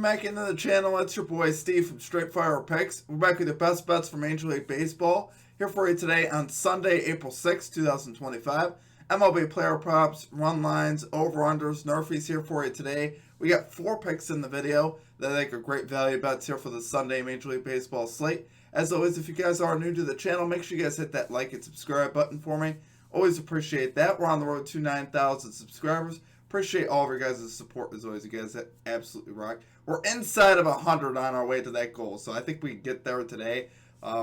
back into the channel. It's your boy Steve from Straight Fire Picks. We're back with the best bets for Major League Baseball. Here for you today on Sunday, April 6, 2025. MLB player props, run lines, over-unders, NRFIs here for you today. We got 4 picks in the video that I think are great value bets here for the Sunday Major League Baseball slate. As always, if you guys are new to the channel, make sure you guys hit that like and subscribe button for me. Always appreciate that. We're on the road to 9,000 subscribers. Appreciate all of your guys' support as always. You guys absolutely rock. We're inside of 100 on our way to that goal, so I think we can get there today.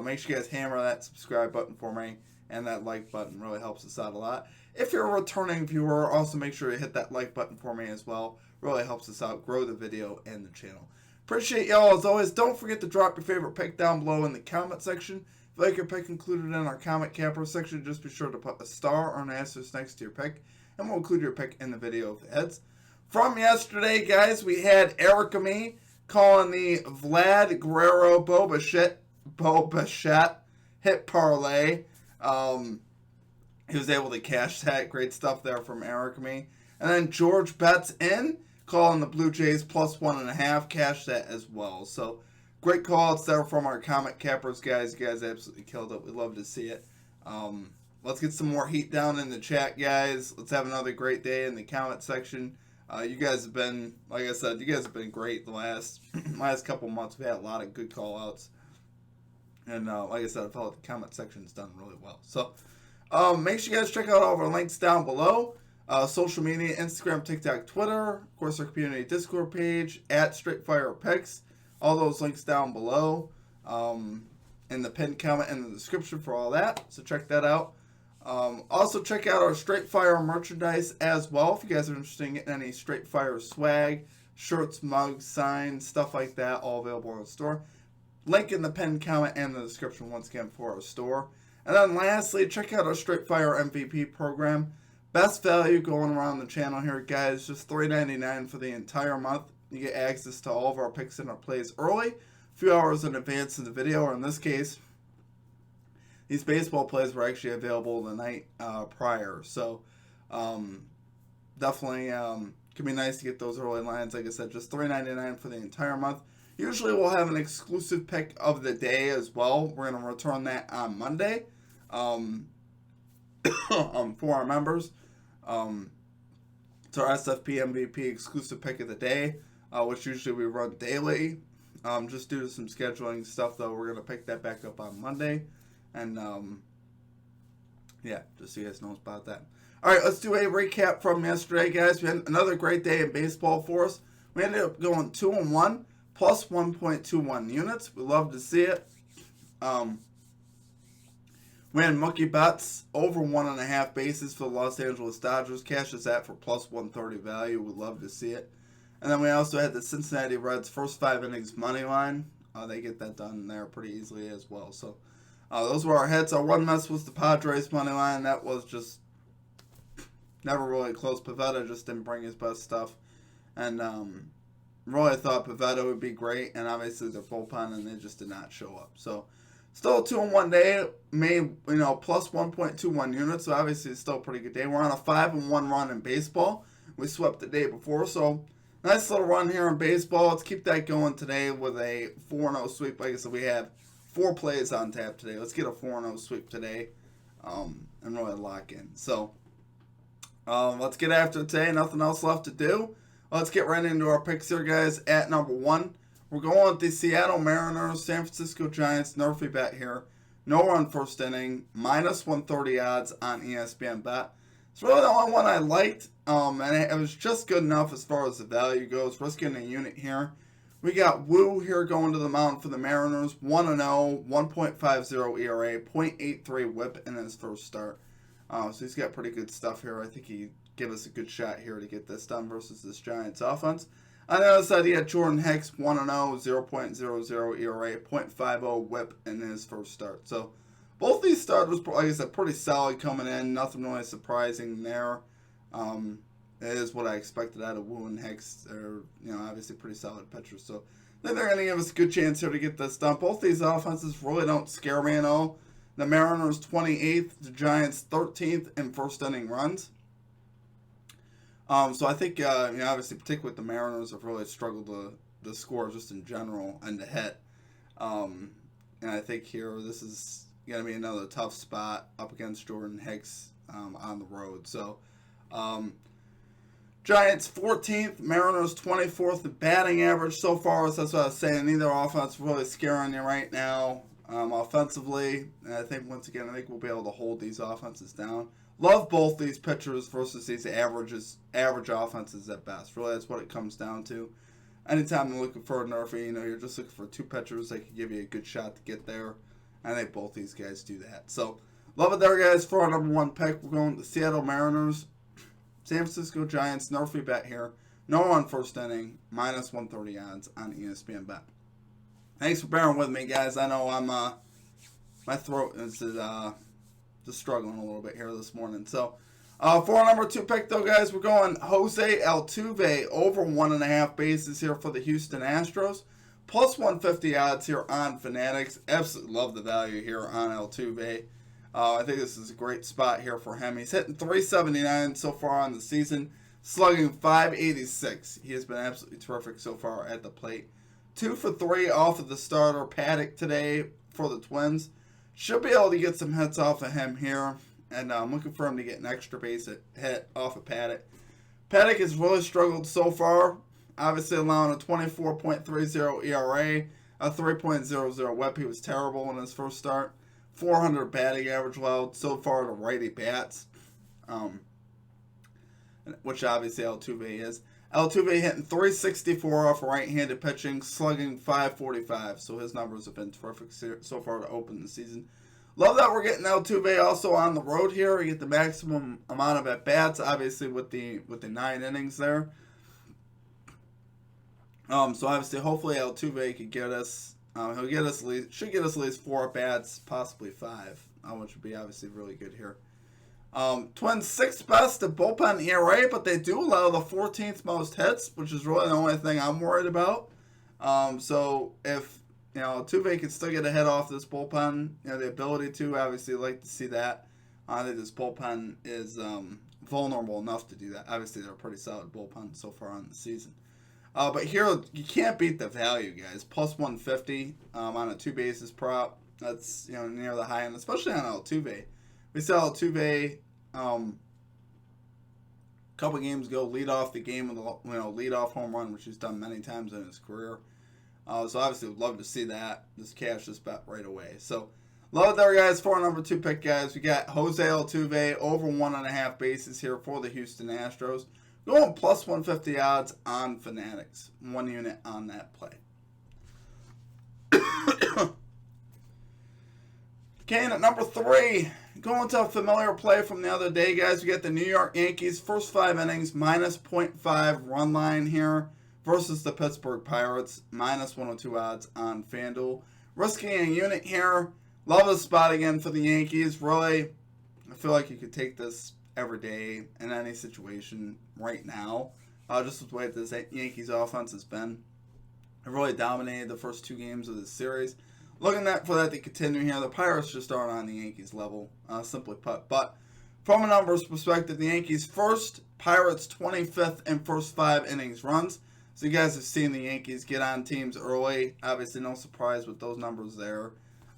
Make sure you guys hammer that subscribe button for me, and that like button really helps us out a lot. If you're a returning viewer, also make sure you hit that like button for me as well. Really helps us out, grow the video and the channel. Appreciate y'all as always. Don't forget to drop your favorite pick down below in the comment section. If you like your pick included in our comment capper section, just be sure to put a star or an asterisk next to your pick, and we'll include your pick in the video if it heads. From yesterday, guys, we had Eric Me calling the Vlad Guerrero Boba hit parlay. He was able to cash that. Great stuff there from Eric Me. And then George Betts in, calling the Blue Jays plus 1.5. Cash that as well. So, great calls there from our comment cappers, guys. You guys absolutely killed it. We love to see it. Let's get some more heat down in the chat, guys. Let's have another great day in the comment section. You guys have been, like I said, you guys have been great the last couple months. We had a lot of good call-outs. And like I said, I felt like the comment section's done really well. So, make sure you guys check out all of our links down below. Social media, Instagram, TikTok, Twitter. Of course, our community Discord page, at Straight Fire Picks. All those links down below. In the pinned comment and the description for all that. So check that out. Also check out our Straight Fire merchandise as well. If you guys are interested in getting any Straight Fire swag, shirts, mugs, signs, stuff like that, all available in the store. Link in the pinned comment and the description once again for our store. And then lastly, check out our Straight Fire MVP program. Best value going around the channel here, guys. Just $3.99 for the entire month. You get access to all of our picks and our plays early, a few hours in advance of the video, or in this case, these baseball plays were actually available the night prior. So, definitely can be nice to get those early lines. Like I said, just $3.99 for the entire month. Usually we'll have an exclusive pick of the day as well. We're going to return that on Monday for our members. It's our SFP MVP exclusive pick of the day, which usually we run daily. Just due to some scheduling stuff, though, we're going to pick that back up on Monday. And, yeah, just so you guys know about that. All right, let's do a recap from yesterday, guys. We had another great day in baseball for us. We ended up going 2-1, plus 1.21 units. We love to see it. We had Mookie Betts over 1.5 bases for the Los Angeles Dodgers. Cashes that for plus 130 value. We love to see it. And then we also had the Cincinnati Reds first 5 innings money line. They get that done there pretty easily as well. So, those were our hits. Our one miss was the Padres money line. That was just never really close. Pivetta just didn't bring his best stuff. And really thought Pivetta would be great. And obviously they're bullpen and they just did not show up. So still a 2-1 day. Made, plus 1.21 units. So obviously it's still a pretty good day. We're on a 5-1 run in baseball. We swept the day before. So nice little run here in baseball. Let's keep that going today with a 4-0 sweep. Like I said, we have 4 plays on tap today. Let's get a 4-0 sweep today and really lock in. So, let's get after it today. Nothing else left to do. Let's get right into our picks here, guys. At number 1, we're going with the Seattle Mariners, San Francisco Giants, NRFI bet here. No run first inning, minus 130 odds on ESPN bet. It's really the only one I liked, and it was just good enough as far as the value goes. Risking a unit here. We got Wu here going to the mound for the Mariners. 1-0, 1.50 ERA, 0.83 whip in his first start. So he's got pretty good stuff here. I think he give us a good shot here to get this done versus this Giants offense. On the other side, he had Jordan Hicks, 1-0, 0.00 ERA, 0.50 whip in his first start. So both these starters, like I said, pretty solid coming in. Nothing really surprising there. It is what I expected out of Wu and Hicks. They're, obviously pretty solid pitchers. So I think they're going to give us a good chance here to get this done. Both these offenses really don't scare me at all. The Mariners 28th, the Giants 13th in first inning runs. So I think, obviously, particularly with the Mariners, have really struggled to the score just in general and the hit. And I think here this is going to be another tough spot up against Jordan Hicks on the road. So, Giants 14th, Mariners 24th. The batting average so far, so that's what I was saying. Neither offense really scaring you right now offensively. And I think, once again, I think we'll be able to hold these offenses down. Love both these pitchers versus these average offenses at best. Really, that's what it comes down to. Anytime you're looking for a NRFI, you're just looking for two pitchers that can give you a good shot to get there. I think both these guys do that. So, love it there, guys, for our number one pick. We're going to the Seattle Mariners, San Francisco Giants, NRFI bet here. No run first inning, minus 130 odds on ESPN bet. Thanks for bearing with me, guys. I know my throat is just struggling a little bit here this morning. So, for our number two pick, though, guys, we're going Jose Altuve over 1.5 bases here for the Houston Astros. Plus 150 odds here on Fanatics. Absolutely love the value here on Altuve. I think this is a great spot here for him. He's hitting .379 so far on the season, slugging .586. He has been absolutely terrific so far at the plate. 2 for 3 off of the starter Paddock today for the Twins. Should be able to get some hits off of him here. And I'm looking for him to get an extra base hit off of Paddock. Paddock has really struggled so far. Obviously allowing a 24.30 ERA, a 3.00 WHIP. He was terrible in his first start. 400 batting average allowed so far to righty bats. Which obviously Altuve is. Altuve hitting .364 off right-handed pitching, slugging .545. So his numbers have been terrific so far to open the season. Love that we're getting Altuve also on the road here. We get the maximum amount of at-bats, obviously, with the 9 innings there. So obviously, hopefully Altuve could get us. Should get us at least 4 at-bats, possibly 5, which would be obviously really good here. Twins 6th best at bullpen ERA, but they do allow the 14th most hits, which is really the only thing I'm worried about. So if Altuve can still get a hit off this bullpen, the ability to, obviously like to see that. I think this bullpen is vulnerable enough to do that. Obviously, they're a pretty solid bullpen so far on the season. But here, you can't beat the value, guys. Plus 150 on a 2 bases prop. That's near the high end, especially on Altuve. We saw Altuve a couple games ago lead off the game with a lead-off home run, which he's done many times in his career. So obviously, would love to see that. Just cash this bet right away. So, love it there, guys. For our number 2 pick, guys, we got Jose Altuve over 1.5 bases here for the Houston Astros. Going plus 150 odds on Fanatics. 1 unit on that play. Okay, and at number 3, going to a familiar play from the other day, guys. We got the New York Yankees, first 5 innings, minus 0.5 run line here versus the Pittsburgh Pirates, minus 102 odds on FanDuel. Risking a unit here. Love the spot again for the Yankees. Really, I feel like you could take this every day in any situation right now. Just with the way this Yankees offense has been. It really dominated the first 2 games of this series. Looking for that to continue here. The Pirates just aren't on the Yankees level, simply put. But from a numbers perspective, the Yankees first, Pirates 25th in first 5 innings runs. So you guys have seen the Yankees get on teams early. Obviously, no surprise with those numbers there.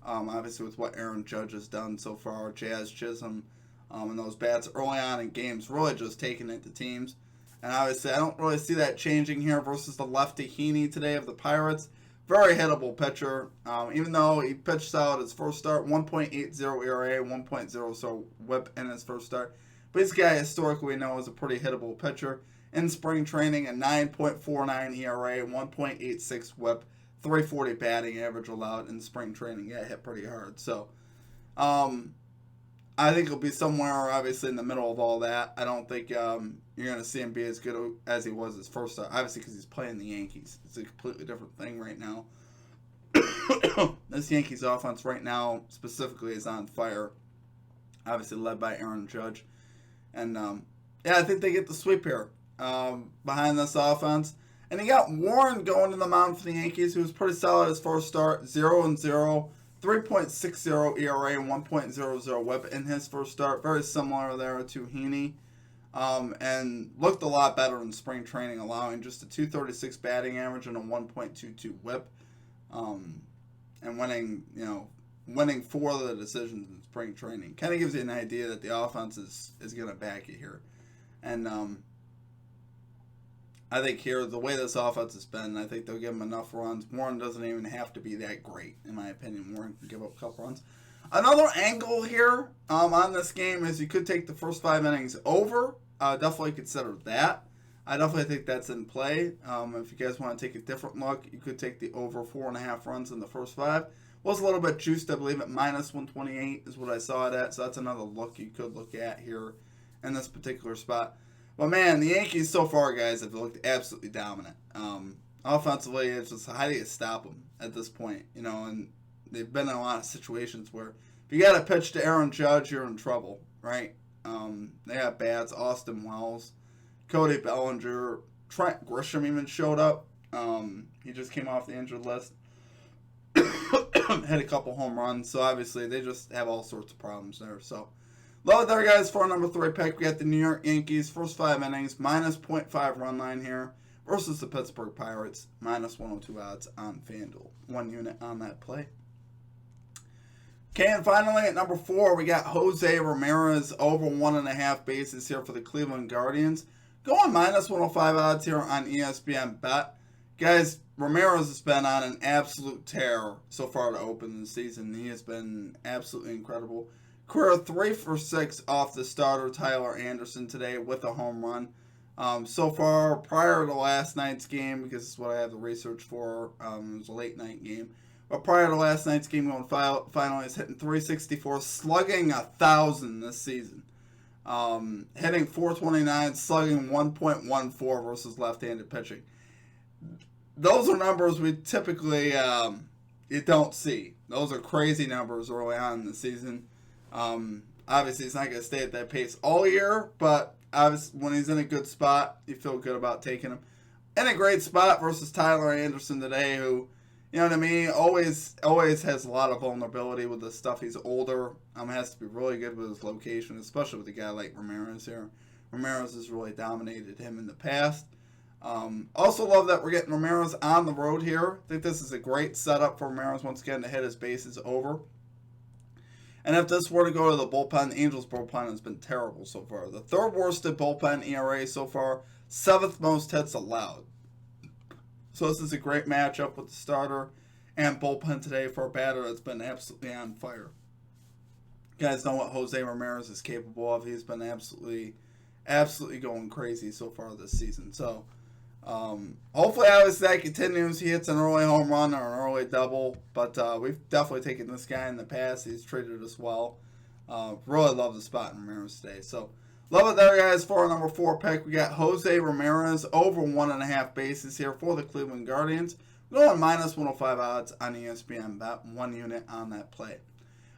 Obviously, with what Aaron Judge has done so far, Jazz Chisholm, and those bats early on in games, really just taking it to teams. And obviously, I don't really see that changing here versus the lefty Heaney today of the Pirates. Very hittable pitcher. Even though he pitched out his first start, 1.80 ERA, 1.00 WHIP in his first start. But this guy, historically, we know is a pretty hittable pitcher. In spring training, a 9.49 ERA, 1.86 WHIP, 340 batting average allowed in spring training. Yeah, hit pretty hard. So, I think he'll be somewhere, obviously, in the middle of all that. I don't think you're going to see him be as good as he was his first start. Obviously, because he's playing the Yankees. It's a completely different thing right now. This Yankees offense right now, specifically, is on fire. Obviously, led by Aaron Judge. And, I think they get the sweep here behind this offense. And you got Warren going to the mound for the Yankees, who was pretty solid his first start, 0-0. 3.60 ERA and 1.00 WHIP in his first start. Very similar there to Heaney. and looked a lot better in spring training, allowing just a 236 batting average and a 1.22 WHIP, and winning 4 of the decisions in spring training. Kind of gives you an idea that the offense is going to back you here. And I think here, the way this offense has been, I think they'll give him enough runs. Warren doesn't even have to be that great, in my opinion. Warren can give up a couple runs. Another angle here on this game is you could take the first 5 innings over. Definitely consider that. I definitely think that's in play. If you guys want to take a different look, you could take the over 4.5 runs in the first 5. Was a little bit juiced, I believe, at minus 128 is what I saw it at. So that's another look you could look at here in this particular spot. But man, the Yankees so far, guys, have looked absolutely dominant. Offensively, it's just how do you stop them at this point? And they've been in a lot of situations where if you got to pitch to Aaron Judge, you're in trouble, right? They got bats, Austin Wells, Cody Bellinger, Trent Grisham even showed up. He just came off the injured list. Hit a couple home runs, so obviously they just have all sorts of problems there. So, love it there, guys, for our number 3 pick. We got the New York Yankees, first 5 innings, minus 0.5 run line here, versus the Pittsburgh Pirates, minus 102 odds on FanDuel. 1 unit on that play. Okay, and finally at number 4, we got Jose Ramirez over 1.5 bases here for the Cleveland Guardians. Going minus 105 odds here on ESPN Bet. Guys, Ramirez has been on an absolute tear so far to open the season. He has been absolutely incredible. Career 3 for 6 off the starter Tyler Anderson today with a home run. So far, prior to last night's game, because this is what I have the research for, it was a late night game. But prior to last night's game, going finally, he's hitting 364, slugging 1,000 this season. Hitting 429, slugging 1.14 versus left-handed pitching. Those are numbers we typically you don't see. Those are crazy numbers early on in the season. Obviously, he's not going to stay at that pace all year, but obviously, when he's in a good spot, you feel good about taking him. In a great spot versus Tyler Anderson today, who, you know what I mean, always has a lot of vulnerability with the stuff. He's older. Has to be really good with his location, especially with a guy like Ramirez here. Ramirez has really dominated him in the past. Also love that we're getting Ramirez on the road here. I think this is a great setup for Ramirez once again to hit his bases over. And if this were to go to the bullpen, the Angels bullpen has been terrible so far. The 3rd worst bullpen ERA so far, 7th most hits allowed. So this is a great matchup with the starter and bullpen today for a batter that's been absolutely on fire. You guys know what Jose Ramirez is capable of. He's been absolutely going crazy so far this season. So hopefully, obviously, that continues. He hits an early home run or an early double, but we've definitely taken this guy in the past. He's treated us well. Really love the spot in Ramirez today. So, love it there, guys, for our number 4 pick. We got Jose Ramirez over 1.5 bases here for the Cleveland Guardians. Going minus 105 odds on ESPN Bet, 1 unit on that play.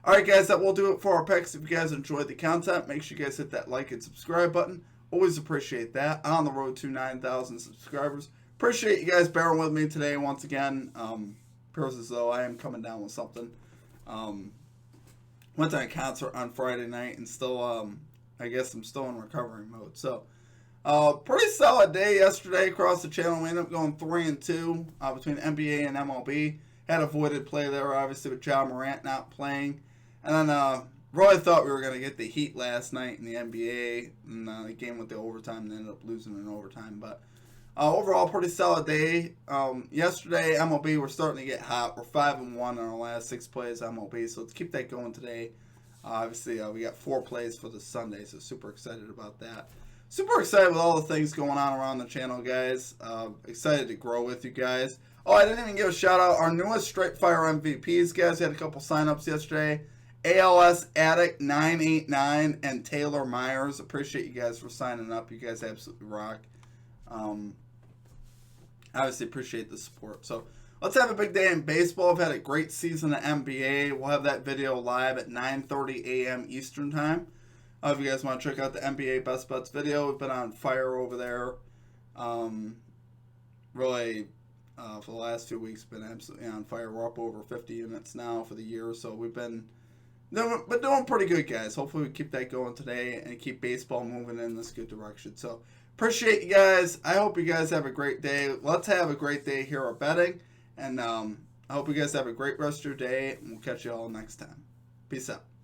All right, guys, that will do it for our picks. If you guys enjoyed the content, make sure you guys hit that like and subscribe button. Always appreciate that. On the road to 9,000 subscribers. Appreciate you guys bearing with me today once again. Appears as though I am coming down with something. Went to a concert on Friday night and still, I guess I'm still in recovery mode. So, pretty solid day yesterday across the channel. We ended up going 3-2 between NBA and MLB. Had a voided play there, obviously, with John Morant not playing. And then, really thought we were going to get the Heat last night in the NBA, and the game with the overtime, and ended up losing in overtime. But overall, pretty solid day. Yesterday, MLB, we're starting to get hot. We're 5-1 on our last 6 plays MLB, so let's keep that going today. Obviously, we got 4 plays for this Sunday, so super excited about that. Super excited with all the things going on around the channel, guys. Excited to grow with you guys. Oh, I didn't even give a shout out. Our newest Straight Fire MVPs, guys. We had a couple signups yesterday. ALS Addict 989 and Taylor Myers. Appreciate you guys for signing up. You guys absolutely rock. Obviously appreciate the support. So let's have a big day in baseball. I've had a great season of NBA. We'll have that video live at 9:30 a.m. Eastern time. If you guys want to check out the NBA Best Bets video, we've been on fire over there. Really, for the last few weeks, been absolutely on fire. We're up over 50 units now for the year. So we've been But doing pretty good, guys. Hopefully we keep that going today and keep baseball moving in this good direction. So appreciate you guys. I hope you guys have a great day. Let's have a great day here at betting. And I hope you guys have a great rest of your day. And we'll catch you all next time. Peace out.